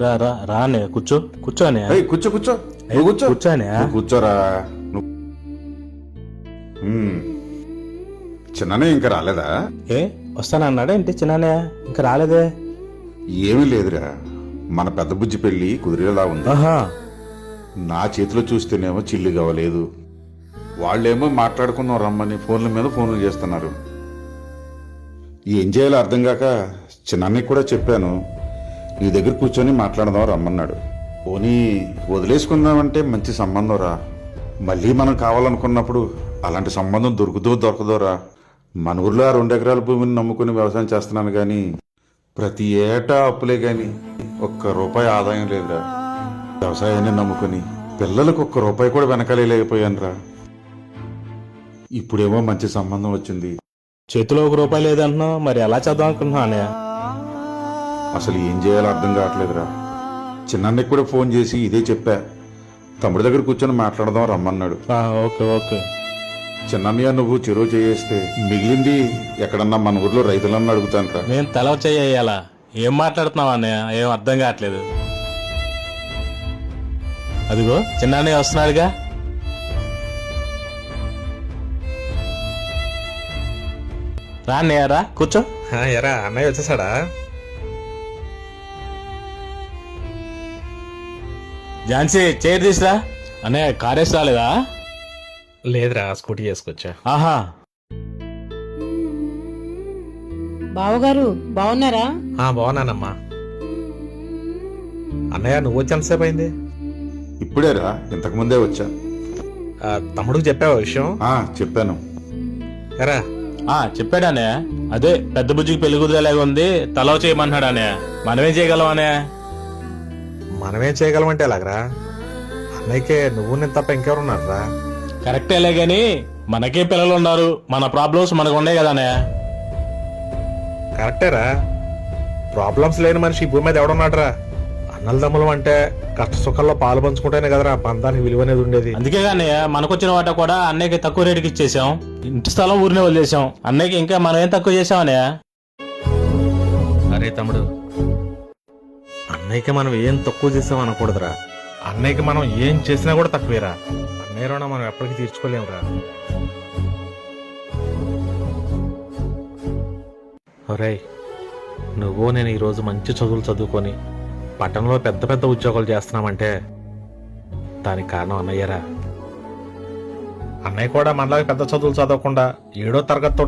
రా రా రా అన్నయ్య, కూర్చో అన్నయ్య. కూర్చో కూర్చో అన్నయ్య. కూర్చోరా. చిన్ననే ఇంకా రాలేదా? ఏ వస్తానన్నాడా ఏంటి చిన్నయ్య? ఇంకా రాలేదే. ఏమీ లేదురా, మన పెద్ద బుజ్జి పెళ్లి కుదిరేలా ఉంది. నా చేతిలో చూస్తేనేమో చిల్లు కావలేదు. వాళ్ళేమో మాట్లాడుకుందాం రమ్మని ఫోన్ల మీద ఫోన్లు చేస్తున్నారు. ఏం చేయాలో అర్థం కాక చిన్నకి కూడా చెప్పాను, నీ దగ్గర కూర్చొని మాట్లాడదాం రమ్మన్నాడు. పోనీ వదిలేసుకుందామంటే మంచి సంబంధం రా. మళ్ళీ మనం కావాలనుకున్నప్పుడు అలాంటి సంబంధం దొరకదోరా. మన ఊర్లో 2 ఎకరాల భూమిని నమ్ముకుని వ్యవసాయం చేస్తున్నాను కానీ ప్రతి ఏటా అప్పులే కానీ ₹1 ఆదాయం లేదురా. వ్యవసాయాన్ని నమ్ముకుని పిల్లలకు ₹1 కూడా వెనకాలేకపోయాను రా. ఇప్పుడేమో మంచి సంబంధం వచ్చింది. చేతిలో ₹1 లేదంటున్నావు, మరి ఎలా చేద్దాం అనుకుంటున్నావు అన్నయ్య? అసలు ఏం చేయాలో అర్థం కావట్లేదురా. చిన్నన్నకి కూడా ఫోన్ చేసి ఇదే చెప్పా, తమ్ముడి దగ్గర కూర్చొని మాట్లాడదాం రమ్మన్నాడు. ఓకే. చిన్నన్నయ్య నువ్వు చెరువు చేయేస్తే మిగిలింది ఎక్కడన్నా మన ఊర్లో రైతులన్నా అడుగుతాను రా. నేను తలవ చెయ్యాలా? ఏం మాట్లాడుతున్నావు అన్నయ్య? ఏం అర్థం కావట్లేదు. అదిగో చిన్నన్నయ్య వస్తున్నాడుగా. రా అన్నయ్య, రా కూర్చో. ఎరా అన్నయ్య వచ్చేసాడా? ఝాన్సీ చైర్ తీసురా. అన్నయ్య కారేసి రాలేదా? లేదురా, స్కూటీ చేసుకొచ్చా. ఆహా, బావగారు బాగున్నారా? బాగున్నానమ్మా. అన్నయ్య నువ్వు వచ్చి ఎంతసేపు అయింది? ఇప్పుడేరా, ఇంతకు ముందే వచ్చా. తమ్ముడికి చెప్పావా విషయం? చెప్పాను. ఎరా చెప్పాడు అన్నయ్య. అదే పెద్ద బుజ్జికి పెళ్లి కుదిరేలాగా ఉంది, తలవ చేయమన్నాడు అన్నయ్య. మనమేం చేయగలం అన్నయ్య? మనమేం చేయగలమంటే ఎలాగరా? అన్నయ్యకే నువ్వు నేను తప్ప ఇంకెవరున్నారా? కరెక్టేలే గాని మనకే పిల్లలు ఉన్నారు, మన ప్రాబ్లమ్స్ మనకు ఉన్నాయి కదా అన్నయ్య. కరెక్టేరా, ప్రాబ్లమ్స్ లేని మనిషి ఈ భూమి మీద ఎవడున్నాడురా? అన్నలదమ్ములం అంటే కష్ట సుఖాల్లో పాలు పంచుకుంటేనే కదరా బంధానికి విలువ అనేది ఉండేది. అందుకే అన్నయ్య మనకొచ్చిన వాట కూడా అన్నయ్యకి తక్కువ రేటుకి ఇచ్చేసాం. ఇంటి స్థలం ఊరినే వదిలేసాం. అన్నయ్యకి ఇంకా మనం ఏం తక్కువ చేసాం అన్నయ్య? అరే తమ్ముడు, అన్నయ్యకి మనం ఏం తక్కువ చేసాం అనకూడదురా. అన్నయ్యకి మనం ఏం చేసినా కూడా తక్కువేరా. అన్నయ్య రుణం మనం ఎప్పటికీ తీర్చుకోలేమురా. ఒరేయ్, నువ్వు నేను ఈరోజు మంచి చదువులు చదువుకొని పట్టణంలో పెద్ద పెద్ద ఉద్యోగాలు చేస్తున్నామంటే దానికి కారణం అన్నయ్యరా. అన్నయ్య కూడా మనలాగా పెద్ద చదువులు చదవకుండా 7వ తరగతి తోటి